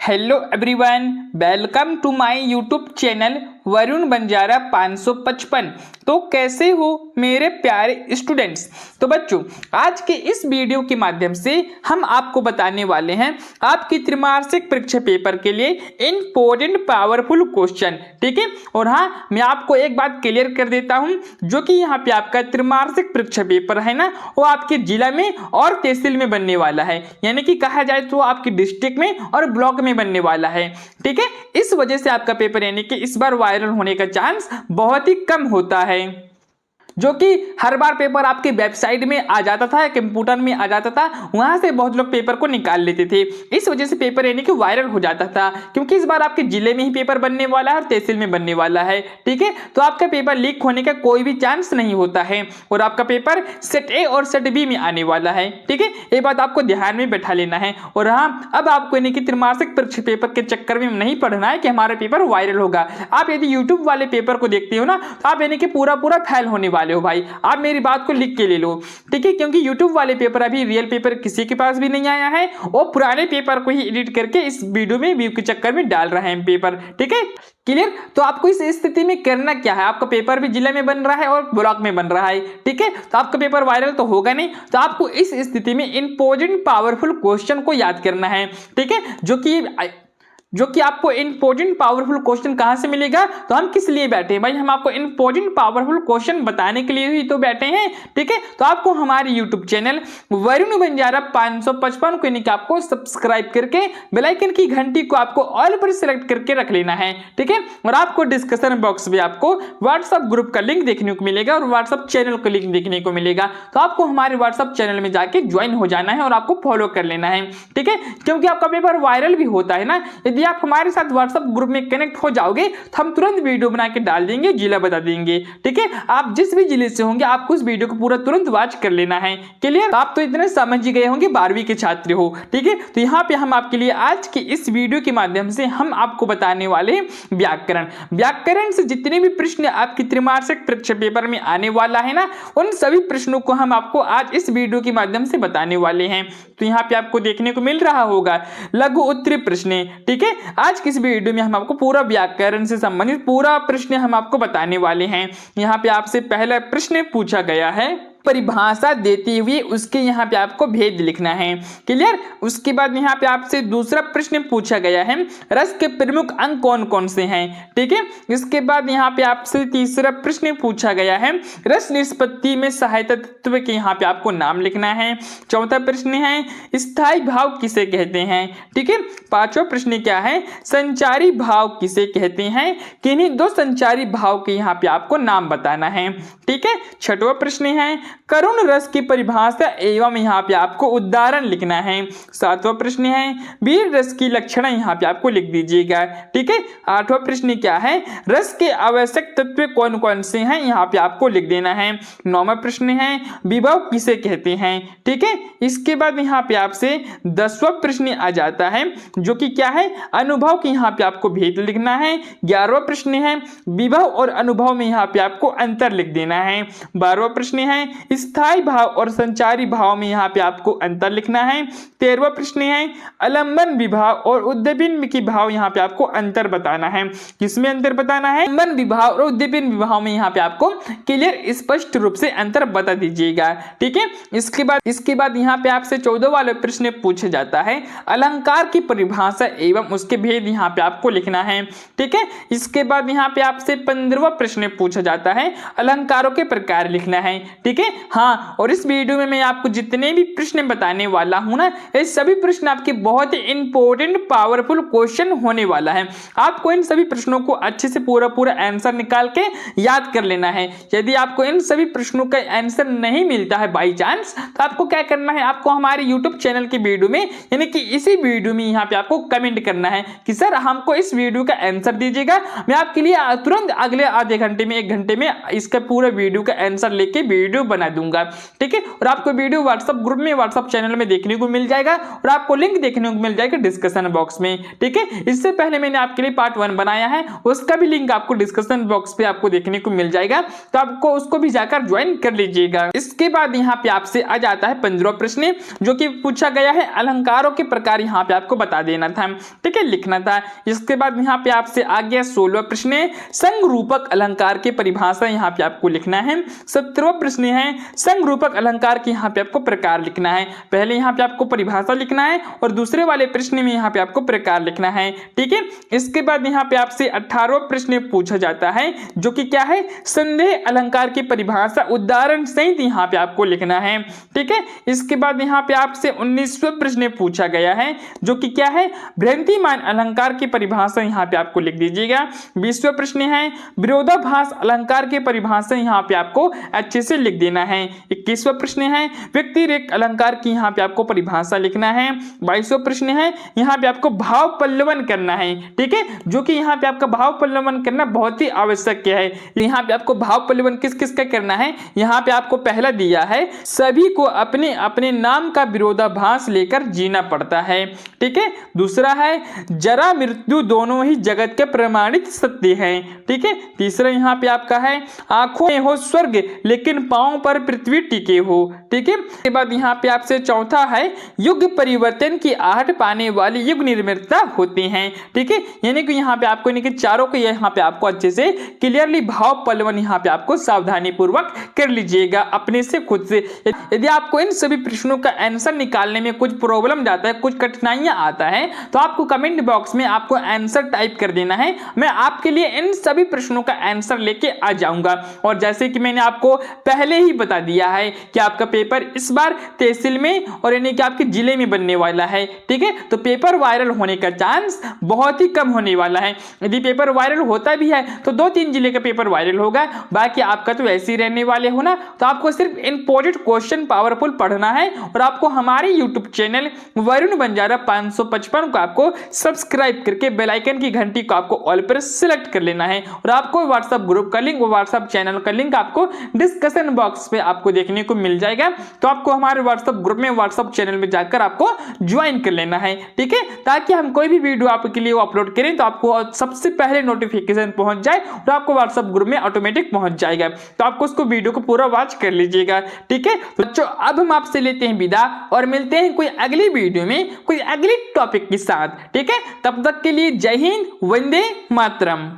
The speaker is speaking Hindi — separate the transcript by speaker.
Speaker 1: Hello everyone, welcome to my YouTube channel Varun Banjara 555। तो कैसे हो मेरे प्यारे स्टूडेंट्स। तो बच्चों, आज के इस वीडियो के माध्यम से हम आपको बताने वाले हैं आपकी त्रैमासिक परीक्षा पेपर के लिए इंपॉर्टेंट पावरफुल क्वेश्चन। ठीक है, और हाँ, मैं आपको एक बात क्लियर कर देता हूं, जो कि यहाँ पे आपका त्रैमासिक परीक्षा पेपर है ना, वो आपके जिला में और तहसील में बनने वाला है, यानी कि कहा जाए तो आपकी डिस्ट्रिक्ट में और ब्लॉक में बनने वाला है। ठीक है, इस वजह से आपका पेपर यानी कि इस बार वायरल होने का चांस बहुत ही कम होता है, जो कि हर बार पेपर आपके वेबसाइट में आ जाता था, कंप्यूटर में आ जाता था, वहां से बहुत लोग पेपर को निकाल लेते थे। इस वजह से पेपर यानी कि वायरल हो जाता था, क्योंकि इस बार आपके जिले में ही पेपर बनने वाला है और तहसील में बनने वाला है। ठीक है, तो आपका पेपर लीक होने का कोई भी चांस नहीं होता है और आपका पेपर सेट ए और सेट बी में आने वाला है। ठीक है, ये बात आपको ध्यान में बैठा लेना है। और हाँ, अब आपको यानी कि त्रैमासिक परीक्षा पेपर के चक्कर में नहीं पढ़ना है कि हमारा पेपर वायरल होगा। आप यदि यूट्यूब वाले पेपर को देखते हो ना, तो आप यानी कि पूरा फेल होने वाले हो भाई। आप मेरी बात को लिख के ले लो, ठीक है, क्योंकि YouTube वाले पेपर अभी रियल पेपर किसी के पास भी नहीं आया है, वो पुराने पेपर को ही एडिट करके इस वीडियो में व्यू के चक्कर में डाल रहे हैं पेपर। ठीक है, क्लियर। तो आपको इस स्थिति में करना क्या है, आपका पेपर भी जिले में बन रहा है और ब्लॉक में बन रहा है। ठीक है, तो आपका पेपर वायरल तो होगा नहीं, तो आपको इस स्थिति में इंपॉर्टेंट पावरफुल क्वेश्चन को याद करना है। ठीक है, जो कि आपको इंपॉर्टेंट पावरफुल क्वेश्चन कहां से मिलेगा, तो हम किस लिए बैठे हैं भाई, हम आपको इंपॉर्टेंट पावरफुल क्वेश्चन बताने के लिए ही तो बैठे हैं। ठीक है, तो आपको हमारे यूट्यूब चैनल वरुण बंजारा 555 को यानी कि आपको सब्सक्राइब करके बेल आइकन की घंटी को आपको ऑल पर सिलेक्ट करके रख लेना है। ठीक है, और आपको डिस्कशन बॉक्स में आपको व्हाट्सएप ग्रुप का लिंक देखने को मिलेगा और व्हाट्सएप चैनल का लिंक देखने को मिलेगा, तो आपको हमारे व्हाट्सएप चैनल में जाके ज्वाइन हो जाना है और आपको फॉलो कर लेना है। ठीक है, क्योंकि आपका पेपर वायरल भी होता है ना, यदि आप हमारे साथ व्हाट्सएप ग्रुप में कनेक्ट हो जाओगे तो हम तुरंत वीडियो बना के डाल देंगे, जिला बता देंगे। ठीक है, आप जिस भी जिले से होंगे आपको इस वीडियो को पूरा तुरंत वॉच कर लेना है। क्लियर, आप तो इतने समझ ही गए होंगे, 12वीं के छात्र हो। ठीक है, तो यहाँ पे हम आपके लिए आज की इस वीडियो के माध्यम से हम आपको बताने वाले हैं व्याकरण से जितने भी प्रश्न आपकी त्रैमासिक परीक्षा पेपर में आने वाला है ना, उन सभी प्रश्नों को हम आपको आज इस वीडियो के माध्यम से बताने वाले हैं। तो यहाँ पे आपको देखने को मिल रहा होगा लघु उत्तरीय प्रश्न। ठीक है, आज की इस वीडियो में हम आपको पूरा व्याकरण से संबंधित पूरा प्रश्न हम आपको बताने वाले हैं। यहाँ पे आपसे पहला प्रश्न पूछा गया है, परिभाषा देते हुए उसके यहाँ पे आपको भेद लिखना है। क्लियर। उसके बाद यहाँ पे आपसे दूसरा प्रश्न पूछा गया है, रस के प्रमुख अंग कौन कौन से हैं। ठीक है, इसके बाद यहाँ पे आपसे तीसरा प्रश्न पूछा गया है, रस निष्पत्ति में सहायता तत्व के यहाँ पे आपको नाम लिखना है। चौथा प्रश्न है, स्थायी भाव किसे कहते हैं। ठीक है, पांचवा प्रश्न क्या है, संचारी भाव किसे कहते हैं। किन्हीं दो संचारी भाव के यहाँ पे आपको नाम बताना है। ठीक है, छठवां प्रश्न है, करुण रस की परिभाषा एवं यहाँ पे आपको उदाहरण लिखना है। सातवां प्रश्न है, वीर रस की लक्षण यहाँ पे आपको लिख दीजिएगा। ठीक है, आठवां प्रश्न क्या है, रस के आवश्यक तत्व कौन कौन से हैं, यहाँ पे आपको लिख देना है। नौवां प्रश्न है, विभव किसे कहते हैं। ठीक है, इसके बाद यहाँ पे आपसे 10वां प्रश्न आ जाता है, जो कि क्या है, अनुभव की यहाँ पे आपको भेद लिखना है। 11वां प्रश्न है, विभव और अनुभव में यहाँ पे आपको अंतर लिख देना है। 12वां प्रश्न है, स्थायी भाव और संचारी भाव में यहाँ पे आपको अंतर लिखना है। 13वां प्रश्न है, अलंबन विभाव और उद्दीपन की भाव यहाँ पे आपको अंतर बताना है। किसमें अंतर बताना है, अलंबन विभाव और उद्दीपन विभाव में यहाँ पे आपको क्लियर स्पष्ट रूप से अंतर बता दीजिएगा। ठीक है, इसके बाद यहाँ पे आपसे 14 वाला प्रश्न पूछा जाता है, अलंकार की परिभाषा एवं उसके भेद यहाँ पे आपको लिखना है। ठीक है, इसके बाद यहाँ पे आपसे 15वां प्रश्न पूछा जाता है, अलंकारों के प्रकार लिखना है। ठीक है, हाँ, और इस वीडियो में मैं आपको जितने भी प्रश्न बताने वाला हूं ना, ये सभी प्रश्न आपके बहुत ही इंपॉर्टेंट पावरफुल क्वेश्चन होने वाला है। आपको इन सभी प्रश्नों को अच्छे से पूरा आंसर निकाल के याद कर लेना है। यदि आपको इन सभी प्रश्नों का आंसर नहीं मिलता है बाई चांस, तो आपको क्या करना है, आपको हमारे यूट्यूब चैनल के वीडियो में यानी कि इसी वीडियो में यहाँ पे आपको कमेंट करना है कि सर हमको इस वीडियो का आंसर दीजिएगा। मैं आपके लिए तुरंत अगले आधे घंटे में 1 घंटे में इसका पूरा वीडियो का आंसर लेके वीडियो बना दूंगा, ठीक है। और आपको वीडियो व्हाट्सएप ग्रुप में, व्हाट्सएप चैनल में देखने को मिल जाएगा और आपको लिंक देखने को मिल जाएगा डिस्कशन बॉक्स में, ठीक है। इससे पहले मैंने आपके लिए पार्ट 1 बनाया है, उसका भी लिंक आपको डिस्कशन बॉक्स पे आपको देखने को मिल जाएगा, तो आपको उसको भी जाकर ज्वाइन कर लीजिएगा। इसके बाद यहाँ पे आपसे आ जाता है 15 प्रश्न, जो कि पूछा गया है अलंकारों के प्रकार, यहाँ पे आपको बता देना था, ठीक है, लिखना था। इसके बाद यहाँ पे आपसे आ गया 16वां प्रश्न, संरूपक अलंकार की परिभाषा यहाँ पे आपको लिखना है। 17वां प्रश्न है संरूपक अलंकार की यहाँ पे आपको प्रकार लिखना है। पहले यहाँ पे आपको परिभाषा लिखना है और दूसरे वाले प्रश्न में यहाँ पे आपको प्रकार लिखना है, ठीक है। इसके बाद यहाँ पे आपसे 18वां प्रश्न पूछा जाता है, जो कि क्या है, संदेह अलंकार की परिभाषा उदाहरण सहित यहाँ पे आपको लिखना है, ठीक है। इसके बाद यहाँ पे आपसे 19वां प्रश्न पूछा गया है, जो कि क्या है, भ्रांतिमान अलंकार की परिभाषा यहाँ पे आपको लिख दीजिएगा। 20वां प्रश्न है विरोधाभास अलंकार की परिभाषा यहाँ पे आपको अच्छे से लिख देना है। 21वां प्रश्न है व्यक्तिरेक अलंकार की यहाँ पे आपको परिभाषा लिखना है। 22वां प्रश्न है यहाँ पे आपको भाव पल्लवन करना है, ठीक है, जो कि यहाँ पे आपका भाव पल्लवन करना बहुत ही आवश्यक है। यहाँ पे आपको भाव पल्लवन किस किस का करना है, यहाँ पे आपको पहला दिया है, सभी को अपने अपने नाम का विरोधाभास लेकर जीना पड़ता है, ठीक है। दूसरा है जरा मृत्यु दोनों ही जगत के प्रमाणित सत्य हैं, ठीक है। तीसरा यहाँ पे आपका है आंखों में हो स्वर्ग लेकिन पांव पर पृथ्वी टिके हो, ठीक है। इसके बाद यहाँ पे आपसे चौथा है युग परिवर्तन की आहट पाने वाली युग निर्मिता होते हैं, ठीक है। यानी कि यहाँ पे आपको यानी कि चारों को यहाँ पे आपको अच्छे से क्लियरली भाव पल्लवन यहाँ पे आपको सावधानी पूर्वक कर लीजिएगा अपने से खुद से। यदि आपको इन सभी प्रश्नों का आंसर निकालने में कुछ प्रॉब्लम जाता है, कुछ कठिनाइयां आता है, तो आपको कमेंट बॉक्स में आपको आंसर टाइप कर देना है, मैं आपके लिए इन सभी प्रश्नों का आंसर लेके आ जाऊंगा। और जैसे कि मैंने आपको पहले ही बता दिया है कि आपका पेपर इस बार तहसील में और यानी कि आपके जिले में बनने वाला है, ठीक है। तो पेपर वायरल होने का चांस बहुत ही कम होने वाला है। यदि पेपर वायरल होता भी है तो 2-3 जिले का पेपर वायरल होगा, बाकी आपका तो ऐसे ही रहने वाले हो ना। तो आपको सिर्फ इंपोर्टेंट क्वेश्चन पावरफुल पढ़ना है और आपको हमारे यूट्यूब चैनल वरुण बंजारा 555 को आपको सब्सक्राइब करके बेल आइकन की घंटी को आपको ऑल पर सिलेक्ट कर लेना है। और आपको व्हाट्सएप ग्रुप का लिंक, व्हाट्सएप चैनल का लिंक आपको डिस्कशन बॉक्स पे आपको देखने को मिल जाएगा, तो आपको हमारे व्हाट्सएप ग्रुप में, व्हाट्सएप चैनल में जाकर आपको ज्वाइन कर लेना है, ठीक है, ताकि हम कोई भी वीडियो आपके लिए अपलोड करें तो आपको सबसे पहले नोटिफिकेशन पहुंच जाए और आपको व्हाट्सएप ग्रुप में ऑटोमेटिक पहुंच जाएगा। तो आपको उसको वीडियो को पूरा वॉच कर लीजिएगा, ठीक है। बच्चों अब हम आपसे लेते हैं विदा और मिलते हैं कोई अगली वीडियो में कोई अगली टॉपिक के साथ, ठीक है। तब तक के लिए जय हिंद, वंदे मातरम।